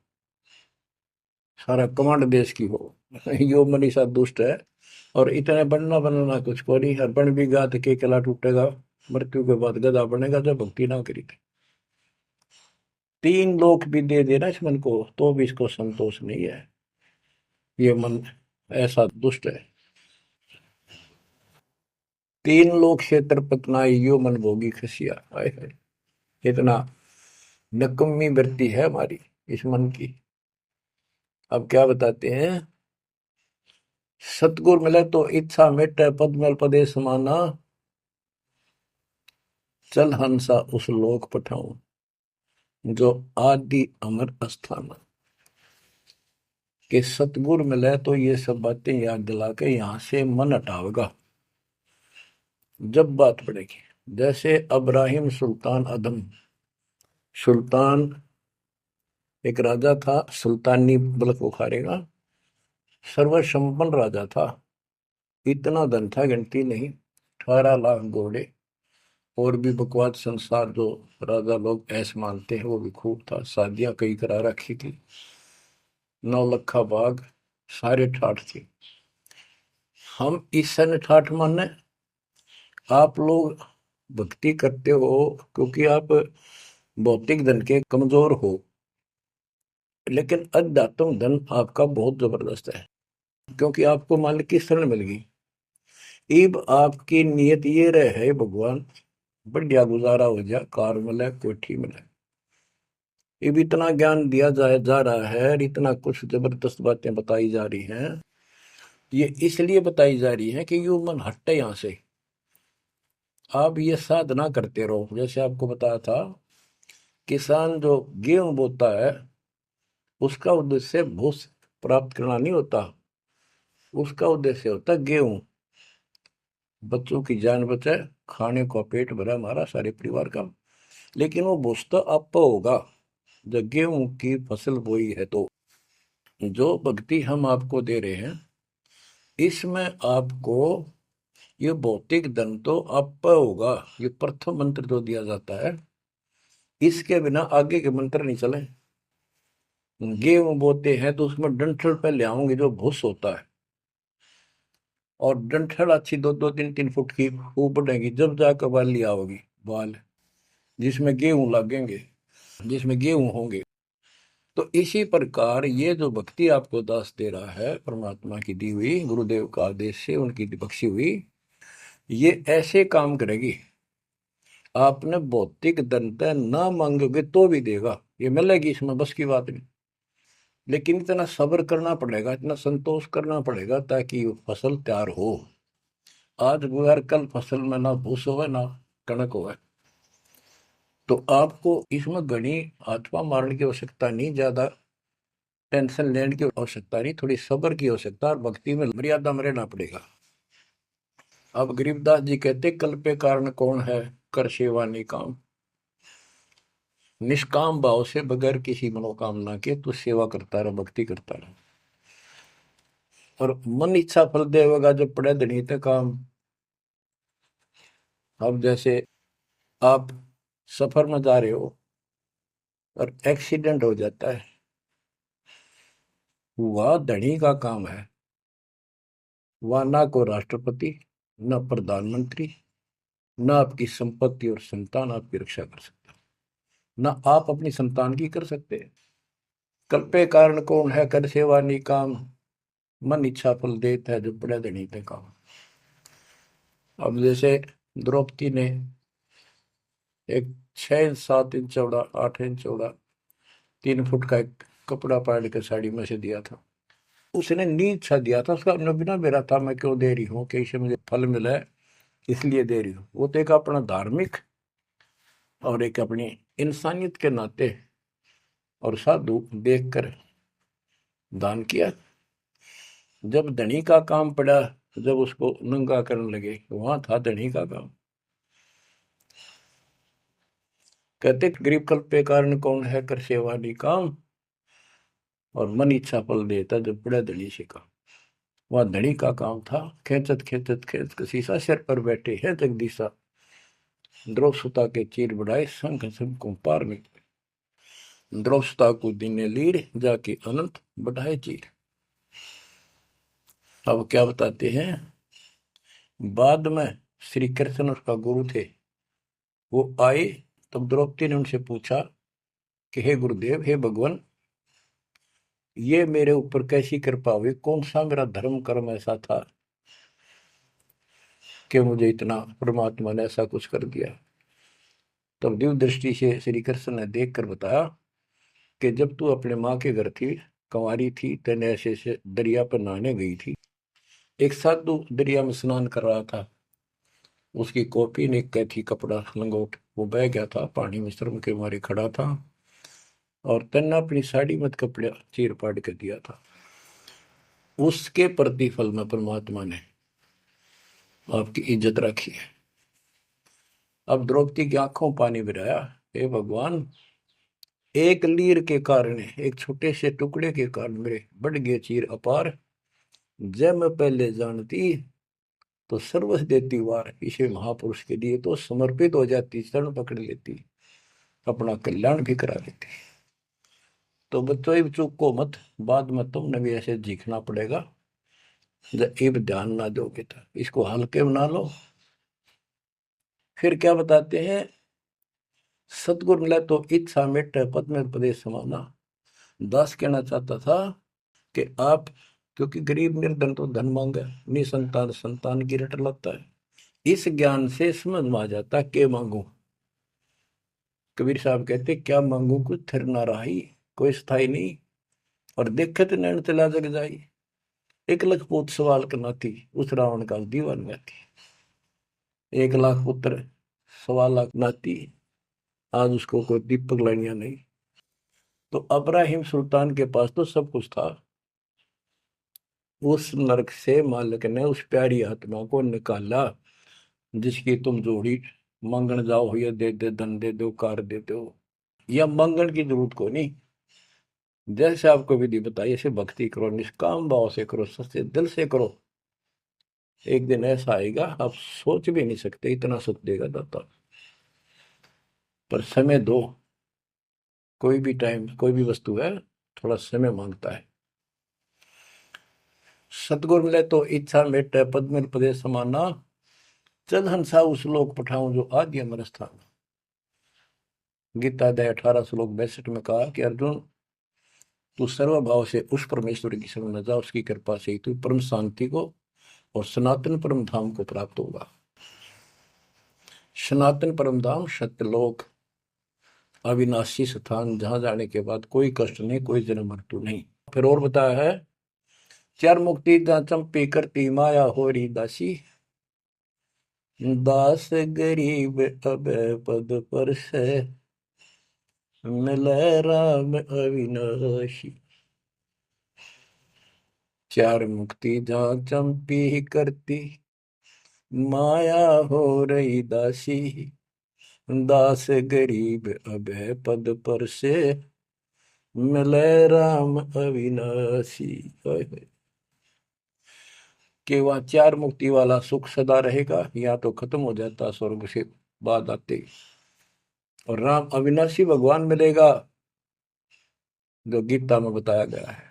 सारा कमांड देश की हो। यो मनीषा दुष्ट है, और इतने बनना बनना कुछ को नहीं, हर बन भी गा तो के किला टूटेगा, मृत्यु के बाद गधा बनेगा जब भक्ति ना करी थी। तीन लोक भी दे देना इस मन को तो भी इसको संतोष नहीं है, ये मन ऐसा दुष्ट है। तीन लोक क्षेत्र पतनाई यो मन भोगी खसिया, हाय हाय, इतना नकम्मी वृत्ति है हमारी इस मन की। अब क्या बताते हैं, सतगुर मिले तो इच्छा मिटे, पद में पदे समाना, चल हंसा उस लोक पठाऊं, जो आदि अमर अस्थान। कि सतगुर मिले तो ये सब बातें याद दिला के यहां से मन हटावेगा जब बात पड़ेगी। जैसे अब्राहिम सुल्तान अदम, सुल्तान एक राजा था, सुल्तानी मुल्क उखाड़ेगा, सर्वसंपन्न राजा था, इतना धन था गिनती नहीं, 18 लाख घोड़े, और भी बकवास संसार जो राजा लोग ऐसे मानते हैं वो भी खूब था, शादियां कई करा रखी थी, 9 लखा बाग, सारे ठाठ थी। हम इस सन ठाठ माने, आप लोग भक्ति करते हो क्योंकि आप भौतिक धन के कमजोर हो, लेकिन अध्यात्म धन आपका बहुत जबरदस्त है, क्योंकि आपको मालिक की शरण मिल गई। इब आपकी नियत ये रहे भगवान बढ़िया गुजारा हो जाए, कार मिले, कोठी मिले। इब इतना ज्ञान दिया जाए जा रहा है, इतना कुछ जबरदस्त बातें बताई जा रही हैं, ये इसलिए बताई जा रही है कि यू मन हटे यहां से। आप ये साधना करते रहो, जैसे आपको बताया था, किसान जो गेहूं बोता है उसका उद्देश्य भूस प्राप्त करना नहीं होता, उसका उद्देश्य होता है गेहूं, बच्चों की जान बचे, खाने का पेट भरा हमारा सारे परिवार का। लेकिन वो भूस तो आप होगा जब गेहूं की फसल बोई है। तो जो भक्ति हम आपको दे रहे हैं इसमें आपको ये भौतिक धन तो आप होगा, ये प्रथम मंत्र जो दिया जाता है, इसके बिना आगे के मंत्र नहीं चले। गेहूं बोते हैं तो उसमें डंठल पहले आओगे जो भूस होता है, और डंठल अच्छी 2-2, 3-3 फुट की खूब बढ़ेगी, जब जाकर बाली आओगी, बाल जिसमें गेहूं लगेंगे, जिसमें गेहूं होंगे। तो इसी प्रकार ये जो भक्ति आपको दास दे रहा है, परमात्मा की दी हुई, गुरुदेव का आदेश से उनकी बख्शी हुई, ये ऐसे काम करेगी, आपने भौतिक धनता ना मांगोगे तो भी देगा, ये मिलेगी, इसमें बस की बात नहीं। लेकिन इतना सब्र करना पड़ेगा, इतना संतोष करना पड़ेगा ताकि फसल तैयार हो। आज गुआर कल फसल में ना भूस होवे ना कणक होवे। तो आपको इसमें घनी आत्मा मारने की आवश्यकता नहीं, ज्यादा टेंशन लेने की आवश्यकता नहीं, थोड़ी सब्र की आवश्यकता, और भक्ति में मर्यादा में रहना पड़ेगा। अब गरीबदास जी कहते कल पे कारण कौन है, कर सेवा निकाम, निष्काम भाव से बगैर किसी मनोकामना के तू सेवा करता रहे, भक्ति करता रहे, और मन इच्छा फल देगा जब पड़े धनी तक काम। अब जैसे आप सफर में जा रहे हो और एक्सीडेंट हो जाता है, वह धनी का काम है, वह ना को राष्ट्रपति, न प्रधानमंत्री, न आपकी संपत्ति और संतान आपकी रक्षा कर सकता, न आप अपनी संतान की कर सकते हैं। कल्पे कारण कौन है कर सेवा निकाम, मन इच्छा फल देता है जो पड़े धनी पे काम। अब जैसे द्रौपदी ने एक 6 इंच 7 इंच चौड़ा 8 इंच चौड़ा 3 फुट का एक कपड़ा पाड़ के साड़ी में से दिया था। उसने नीच सा दिया था, उसका अपना बिना मेरा था, मैं क्यों दे रही हूँ कि इससे मुझे फल मिला है इसलिए दे रही हूँ। वो तो एक अपना धार्मिक और एक अपनी इंसानियत के नाते और साधु देखकर दान किया। जब धनी का काम पड़ा, जब उसको नंगा करने लगे, वहां था धनी का काम। कहते गरीब कल्प पे कारण कौन है कर सेवा निकाम, और मन इच्छा फल देता जब बड़ा धनी से काम। वह धनी का काम था, खेचत खेचत खेच शीशा सिर पर बैठे हैं जगदीशा, द्रौव सुता के चीर बढ़ाए संग संग को पार में, द्रौव सुता को दिने लीर जाके अनंत बढ़ाए चीर। अब क्या बताते हैं, बाद में श्री कृष्ण उसका गुरु थे, वो आए तब द्रौपदी ने उनसे पूछा कि हे गुरुदेव, हे भगवान, ये मेरे ऊपर कैसी कृपा हुई, कौन सा मेरा धर्म कर्म ऐसा था कि मुझे इतना परमात्मा ने ऐसा कुछ कर दिया। तब दिव्य दृष्टि से श्री कृष्ण ने देख कर बताया कि जब तू अपने माँ के घर थी, कंवारी थी, तेने ऐसे से दरिया पर नहाने गई थी, एक साधु दरिया में स्नान कर रहा था, उसकी कॉपी ने कैथी कपड़ा लंगोट वो बह गया था, पानी में शर्म के मारे खड़ा था, और तेने अपनी साड़ी मत कपड़ा चीर पाड़ के दिया था। उसके प्रतिफल में परमात्मा ने आपकी इज्जत रखी है। अब द्रौपदी की आंखों पानी गिराया, हे भगवान, एक लीर के कारण, एक छोटे से टुकड़े के कारण मेरे बढ़ गए चीर अपार, जब मैं पहले जानती तो सर्वस देती वार, इसे महापुरुष के लिए तो समर्पित हो जाती, शरण पकड़ लेती, अपना कल्याण भी करा लेती। तो बच्चों चूक को मत, बाद में तुमने भी ऐसे जीखना पड़ेगा, जब ये ध्यान ना दोगे तो इसको हल्के बना लो। फिर क्या बताते हैं, सतगुरु मिला तो इच्छा मिट पद में प्रदेश समाना। दास कहना चाहता था कि आप, क्योंकि गरीब निर्धन तो धन मांगे, निसंतान संतान की रट लगता है, इस ज्ञान से समझ में आ जाता के मांगू। कबीर साहब कहते क्या मांगू कुछ थिर ना रही, कोई स्थाई नहीं, और देखत नैन चला जग जाई, एक लख पूत सवाल करना थी, उस रावण का दीवान गाती, 1 लाख पुत्र 1.25 लाख नाती, आज उसको कोई दीपक लाइनिया नहीं। तो अब्राहिम सुल्तान के पास तो सब कुछ था, उस नरक से मालिक ने उस प्यारी आत्मा को निकाला, जिसकी तुम जोड़ी मांगण जाओ, या दे दे धन दे दो कार दे दो, या मांगण की जरूरत को नहीं। जैसे आपको विधि बताई ऐसे भक्ति करो, निष्काम भाव से करो, सच्चे दिल से करो, एक दिन ऐसा आएगा आप सोच भी नहीं सकते, इतना सुख देगा दाता। पर समय दो, कोई भी टाइम कोई भी वस्तु है थोड़ा समय मांगता है। सतगुर मिले तो इच्छा मेटे पद में पदे समाना, चल हंसा उस लोक पठाऊं जो आदि अमर स्थान। गीता अध्याय 18 श्लोक 62 में कहा कि अर्जुन, तू सर्वभाव से उस परमेश्वर की शरण में जा, उसकी कृपा से तू परम शांति को और सनातन परम धाम को प्राप्त होगा। सनातन परम धाम सत्यलोक, अविनाशी स्थान, जहां जाने के बाद कोई कष्ट नहीं, कोई जन्म मृत्यु नहीं। फिर और बताया है, चार मुक्ति जहां चंपी करती माया होरी दासी, दास गरीब अब पद पर से मिले राम अविनाशी। चार मुक्ति जहां चंपी करती माया हो रही दासी, दास गरीब अब पद पर से मिले राम अविनाशी। कि वह चार मुक्ति वाला सुख सदा रहेगा, या तो खत्म हो जाता स्वर्ग से बाद आते, और राम अविनाशी भगवान मिलेगा, जो गीता में बताया गया है।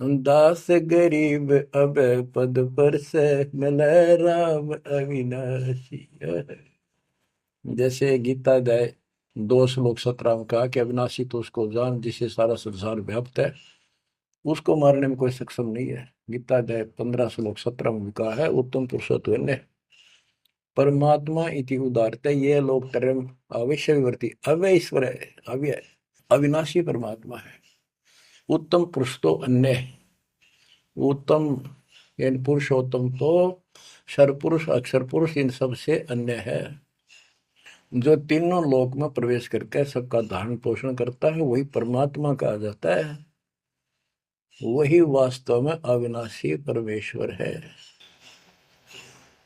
दास गरीब अब पद पर से मिले राम अविनाशी। जैसे गीता अध्याय 2 श्लोक 17 में कहा कि अविनाशी तो उसको जान जिससे सारा संसार व्याप्त है, उसको मारने में कोई सक्षम नहीं है। गीता अध्याय 15 श्लोक 17 में भी कहा है उत्तम पुरुषोत्तम परमात्मा इति उदारते ये लोग तरम अवश्य विवर्ती अव्यय ईश्वर है, अव्यय अविनाशी परमात्मा है। उत्तम पुरुष तो अन्य है। उत्तम यानी पुरुषोत्तम तो सर्वपुरुष अक्षर पुरुष इन सब से अन्य है। जो तीनों लोक में प्रवेश करके सबका धारण पोषण करता है वही परमात्मा कहा जाता है। वही वास्तव में अविनाशी परमेश्वर है।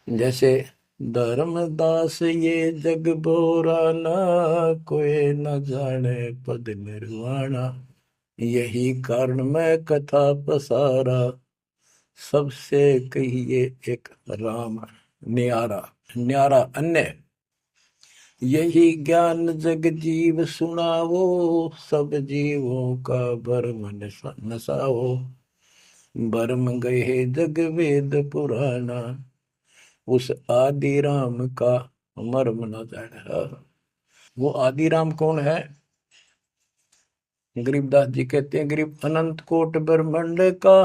जैसे धर्मदास ये जग बोरा ना कोई न जाने पद निर्वाणा, यही कारण मैं कथा पसारा सबसे कहिए एक राम न्यारा। न्यारा अन्य यही ज्ञान जग जीव सुनावो, सब जीवों का भरम नसाओ, भरम गए जग वेद पुराना, उस आदि राम का मर्म न जाना। वो आदि राम कौन है? गरीबदास जी कहते हैं गरीब अनंत कोट ब्रह्मांड का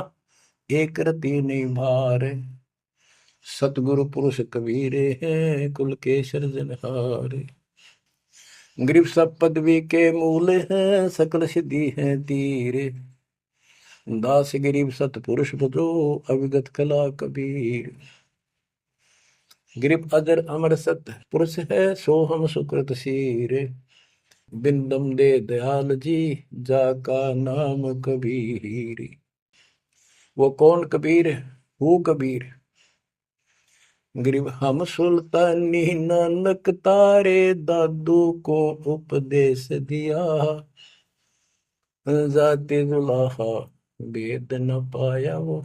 एक रति नहीं भार, सतगुरु पुरुष कबीरे हैं कुल के सृजनहार। गरीब सब पदवी के मूल हैं सकल सिद्धि है तीर, दास गरीब सतपुरुष बजो अविगत कला कबीर। गरीब अजर अमर सत पुरुष है सो हम सुकृत शीर, बिंदम दे दयाल जी जाका नाम कबीर। वो कौन कबीर? वो कबीर गरीब हम सुल्तानी नानक तारे दादू को उपदेश दिया, जाते दुलाहा वेद न पाया वो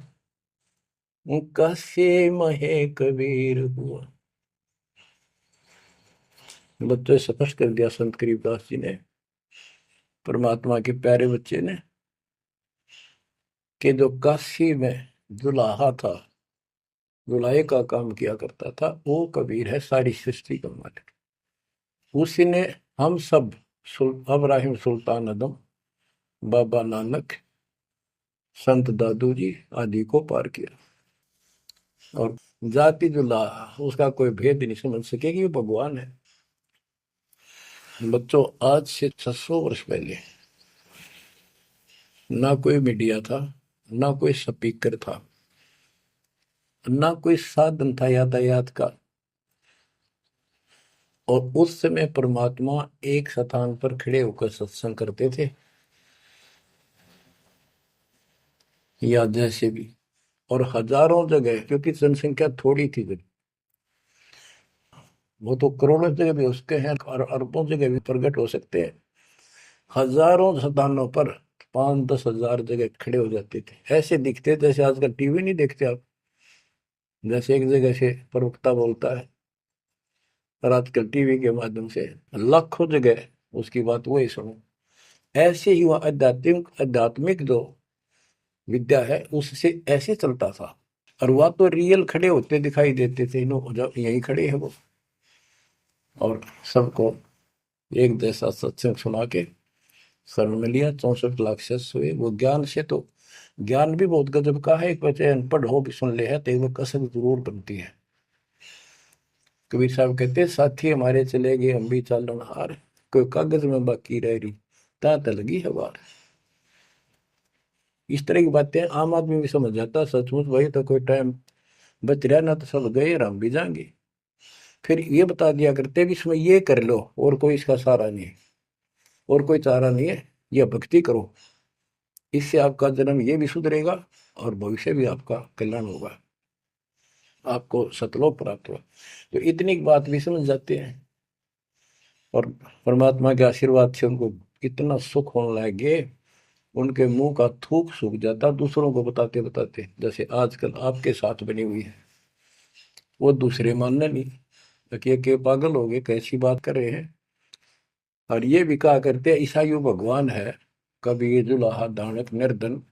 कैसे महे कबीर हुआ। बच्चों स्पष्ट कर दिया संत गरीबदास जी ने, परमात्मा के प्यारे बच्चे ने, कि जो काशी में दुलाहा था, दुलाहे का काम किया करता था, वो कबीर है सारी सृष्टि का मालिक। उसी ने हम सब अब्राहिम सुल्तान आदम, बाबा नानक, संत दादू जी आदि को पार किया। और जाति दुलाहा उसका कोई भेद नहीं समझ सके कि वो भगवान है। बच्चों आज से 600 वर्ष पहले ना कोई मीडिया था, ना कोई स्पीकर था, ना कोई साधन था यातायात का, और उस समय परमात्मा एक स्थान पर खड़े होकर सत्संग करते थे या जैसे भी, और हजारों जगह, क्योंकि जनसंख्या थोड़ी थी जब, वो तो करोड़ों जगह भी उसके हैं और अरबों जगह भी प्रकट हो सकते हैं। हजारों स्थानों पर 5-10 हजार जगह खड़े हो जाते थे, ऐसे दिखते जैसे आजकल टीवी नहीं देखते आप, जैसे एक जगह से प्रवक्ता बोलता है और आजकल टीवी के माध्यम से लाखों जगह उसकी बात वही सुनो। ऐसे ही वह आध्यात्मिक आध्यात्मिक जो विद्या है उससे ऐसे चलता था। और वह तो रियल खड़े होते दिखाई देते थे, यही खड़े है वो, और सबको एक जैसा सत्संग सुना के शरण में लिया। 64 लाख शिष्य हुए। वो ज्ञान से तो ज्ञान भी बहुत गजब का है। एक बच्चे अनपढ़ हो भी सुन ले है तो एक कसक जरूर बनती है। कबीर साहब कहते साथी हमारे चले गए हम भी चालन हार, कोई कागज में बाकी रह रही ता लगी है वार। इस तरह की बातें आम आदमी भी समझ जाता सचमुच भाई, तो कोई टाइम बच रहा ना तो सब गए और हम भी जाएंगे। फिर ये बता दिया करते कि इसमें ये कर लो और कोई इसका सहारा नहीं है और कोई चारा नहीं है, यह भक्ति करो, इससे आपका जन्म ये भी सुधरेगा और भविष्य भी आपका कल्याण होगा, आपको सतलोक प्राप्त होगा। तो इतनी बात भी समझ जाते हैं और परमात्मा के आशीर्वाद से उनको इतना सुख होने लगे, उनके मुंह का थूक सूख जाता दूसरों को बताते बताते। जैसे आजकल आपके साथ बनी हुई है, वो दूसरे मानने नहीं कि पागल हो गए कैसी बात कर रहे हैं। और ये भी कहा करते ईसाइयों भगवान है, कभी जुलाहा दानक निर्धन,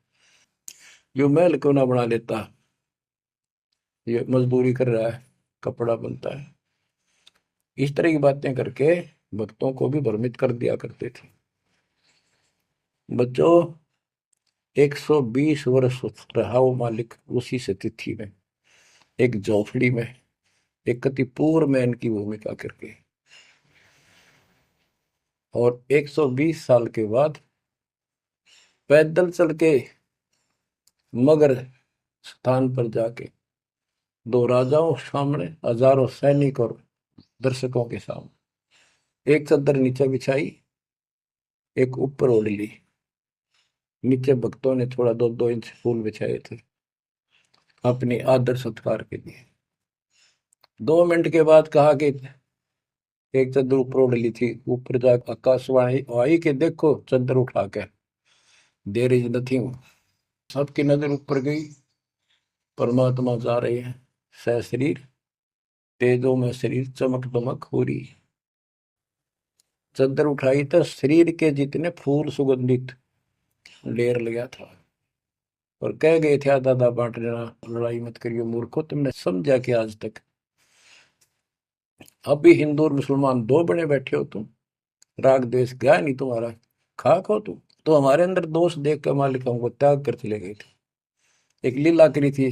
जो महल क्यों ना बना लेता, ये मजदूरी कर रहा है, कपड़ा बनता है, इस तरह की बातें करके भक्तों को भी भ्रमित कर दिया करते थे। बच्चों 120 वर्ष रहा वो मालिक उसी से तिथि में, एक झोपड़ी में, एक कति पूर्व में इनकी भूमिका करके। और 120 साल के बाद पैदल चल के मगर स्थान पर जाके दो राजाओं सामने, हजारों सैनिक और दर्शकों के सामने एक चादर नीचे बिछाई, एक ऊपर ओढ़ ली। नीचे भक्तों ने थोड़ा 2-2 इंच फूल बिछाए थे अपने आदर सत्कार के लिए। 2 मिनट के बाद कहा कि एक चादर ऊपर ओढ़ ली थी, ऊपर जाकर आकाशवाणी आई कि देखो चादर उठा के, देर इज नथिंग। सबकी नजर ऊपर गई, परमात्मा जा रहे हैं सशरीर, तेजों में शरीर चमक दमक हो रही। चादर उठाई तो शरीर के जितने फूल सुगंधित ढेर लगा था। और कह गए थे दादा बांट देना, लड़ाई मत करियो मूर्खो, तुमने समझा कि आज तक अभी हिंदू और मुसलमान दो बने बैठे हो तुम, राग द्वेष गया नहीं तुम्हारा, खाक हो तुम। तो हमारे अंदर दोष देख कर मालिक हमको त्याग कर चले गए थे। एक लीला करी थी,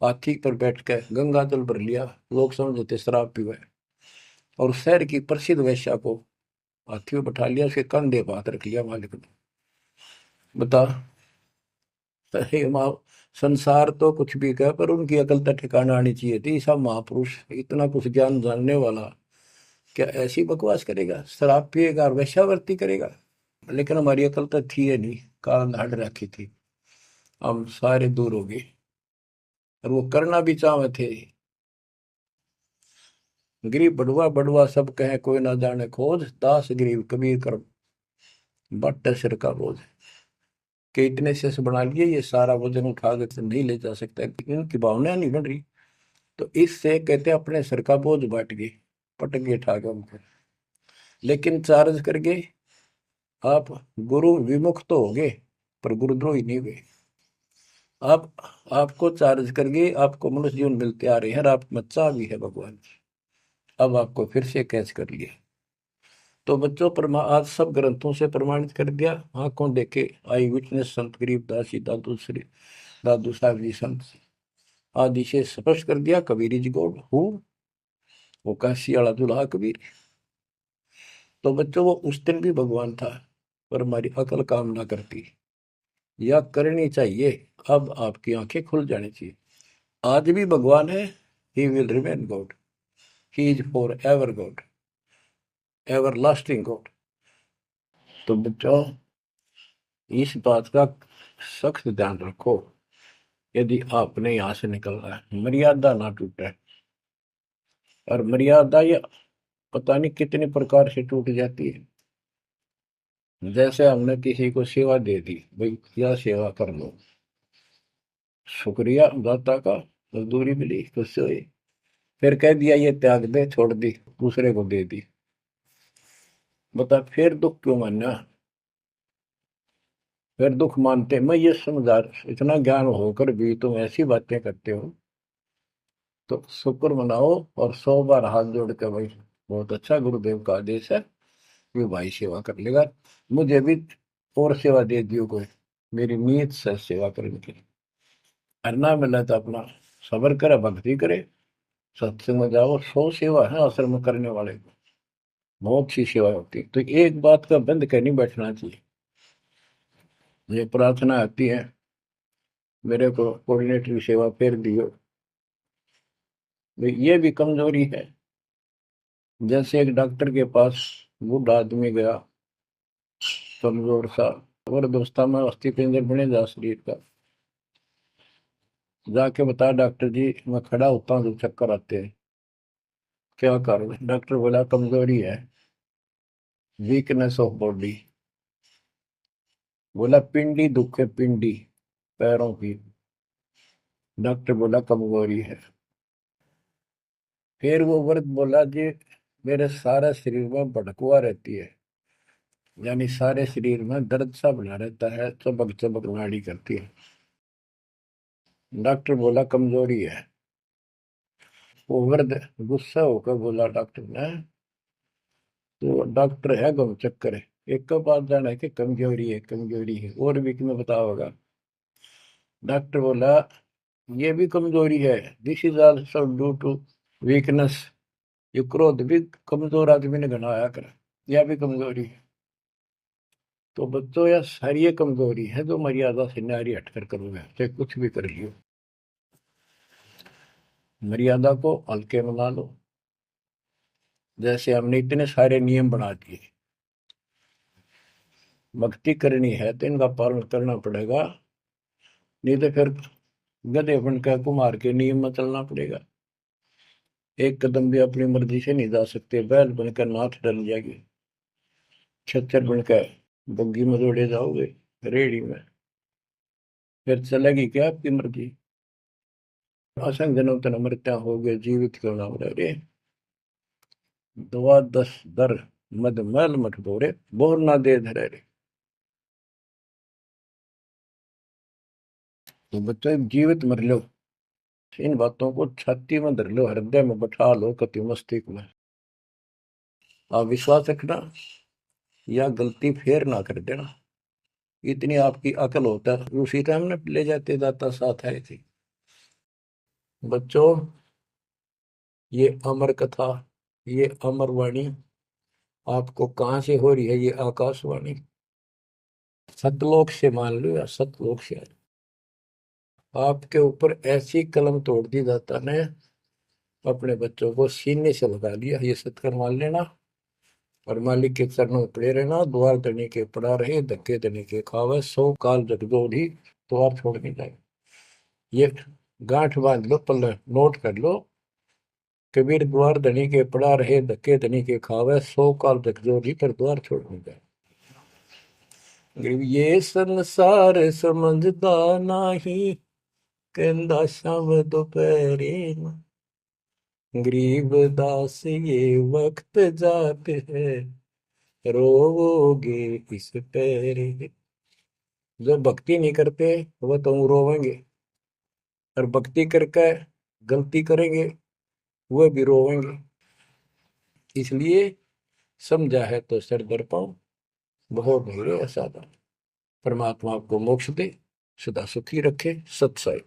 हाथी पर बैठ कर गंगा जल भर लिया, लोग समझते थे शराब पीवा है। और शहर की प्रसिद्ध वैश्या को हाथी में बैठा लिया, उसके कंधे पर हाथ रख लिया मालिक ने। बता, अरे माँ, संसार तो कुछ भी कहे पर उनकी अकल तो ठिकाना आनी चाहिए थी। सब महापुरुष, इतना कुछ ज्ञान जानने वाला क्या ऐसी बकवास करेगा, शराब पिएगा और वेश्यावृत्ति करेगा। लेकिन हमारी अकल तो थी है नहीं, काल हट रखी थी, हम सारे दूर हो गए। और वो करना भी चाहे थे। गरीब बड़ुआ बड़ुआ सब कहे कोई ना जाने खोज, दास गरीब कबीर कर बट सिर का बोझ। कि इतने से बना लिए, ये सारा वजन उठा के नहीं ले जा सकता, इनकी भावनाएं नहीं बन रही। तो इससे कहते अपने सिर का बोझ बांट गए, पटक गए उठा के उनको। लेकिन चार्ज करके आप गुरु विमुख तो हो गए, पर गुरुद्रोही नहीं हुए। आप आपको चार्ज करके आपको मनुष्य जीवन मिलते आ रहे हैं, और आप बच्चा भी है भगवान। अब आपको फिर से कैच कर लिया। तो बच्चों आज सब ग्रंथों से प्रमाणित कर दिया, आंखों देखे आई विटनेस संत गरीबदास जी, दादू श्री दादू साहब जी संत आदि से स्पष्ट कर दिया। कबीर जी गॉड हूँ, वो काशी वाला दुल्हा कबीर। तो बच्चों वो उस दिन भी भगवान था, पर हमारी अकल काम ना करती, या करनी चाहिए। अब आपकी आंखें खुल जानी चाहिए। आज भी भगवान है, he will remain God, he is for ever God, ever lasting God. तो बच्चों इस बात का सख्त ध्यान रखो, यदि आपने यहां से निकलना है, मर्यादा ना टूटे। और मर्यादा ये पता नहीं कितने प्रकार से टूट जाती है। जैसे हमने किसी को सेवा दे दी, भाई क्या सेवा कर लो, शुक्रिया दाता का, मजदूरी मिली खुश हुई, फिर कह दिया ये त्याग दे, छोड़ दी, दूसरे को दे दी। बता फिर दुख क्यों मानना, फिर दुख मानते। मैं ये समझा, इतना ज्ञान होकर भी तुम ऐसी बातें करते हो, तो शुक्र मनाओ और 100 बार हाथ जोड़ के भाई बहुत अच्छा, गुरुदेव का आदेश है, ये भाई सेवा कर लेगा, मुझे भी और सेवा दे दियो कोई, मेरी नीयत से सेवा करने की। करना मिला तो अपना सबर करे, भक्ति करे, सत्संग में जाओ। 100 सेवा है आश्रम में करने वाले को, बहुत सी सेवा होती है। तो एक बात का बंद कर नहीं बैठना चाहिए। ये प्रार्थना आती है, मेरे को कोऑर्डिनेटर सेवा फेर दियो, ये भी कमजोरी है। जैसे एक डॉक्टर के पास बूढ़ा आदमी गया, कमजोर सा, और दोस्ता में अस्थि पिंजर बने जा शरीर का, जाके बता डॉक्टर जी मैं खड़ा होता हूँ तो चक्कर आते हैं, क्या करूँ। डॉक्टर बोला कमजोरी है, वीकनेस ऑफ बॉडी। बोला पिंडी दुख है, पिंडी पैरों की। डॉक्टर बोला कमजोरी है। फिर वो वर्द बोला जी मेरे सारे शरीर में भड़कुआ रहती है, यानी सारे शरीर में दर्द सा बना रहता है, चबक चबक नाड़ी करती है। डॉक्टर बोला कमजोरी है। वो वर्द गुस्सा होकर बोला डॉक्टर ने, तो डॉक्टर है गम चक्कर है, एक का बात जाना है कि कमजोरी है कमजोरी है, और भी तुम्हें बताओगा। डॉक्टर बोला ये भी कमजोरी है, this is also due to weakness. ये क्रोध भी कमजोर आदमी ने घना आया कर, यह भी कमजोरी है। तो बच्चों यह सारी ये कमजोरी है जो मर्यादा से नारी हटकर करोगे, चाहे कुछ भी कर लियो। मर्यादा को हल्के में ना लो। जैसे हमने इतने सारे नियम बना दिए, भक्ति करनी है तो इनका पालन करना पड़ेगा, नहीं तो फिर गधे बनकर कुमार के नियम में चलना पड़ेगा। एक कदम भी अपनी मर्जी से नहीं जा सकते, बैल बनकर नाथ डल जाएगी, छच्चर बनकर बग्गी में दौड़े जाओगे रेड़ी में, फिर चलेगी क्या आपकी मर्जी। असंग जन्म तन मृत्या हो गए जीवित क्यों नाम रे, दुआ दस दर मद मैल मठ बोरे, बोर ना दे धरे रे। तो बच्चों जीवित मर लो, इन बातों को छाती में धर लो, हृदय में बैठा लो, कति मस्तिष्क में। आप विश्वास रखना, या गलती फेर ना कर देना, इतनी आपकी अकल होता है। उसी टाइम ने ले जाते दाता साथ आए थे। बच्चों ये अमर कथा, ये अमर वाणी आपको कहाँ से हो रही है, ये आकाशवाणी सतलोक से मान लो, या सतलोक से। आपके ऊपर ऐसी कलम तोड़ दी दाता ने, अपने बच्चों को सीने से लगा लिया, ये सत्कर मान लेना। और मालिक के चरणों में पड़े रहना, द्वार धनी के पड़ा रहे, धक्के धनी के खावे, सो काल जगदोधी द्वार छोड़ नहीं जाए। ये गांठ बांध लो, पल्ले नोट कर लो। कबीर द्वार धनी के पड़ा रहे, धक्के धनी के खावे, सो काल जगदोधी पर द्वार छोड़ नहीं जाए। ये संसार समझदा नाही, कहंदा शाम दोपहरे, गरीब दास ये वक्त जाते है, रोवोगे इस पैरे। जो भक्ति नहीं करते वो तो रोवेंगे, और भक्ति करके गलती करेंगे वो भी रोवेंगे। इसलिए समझा है तो सर दर पाओ, बहुत धीरे असाधा। परमात्मा आपको मोक्ष दे, सदा सुखी रखे। सत्संग।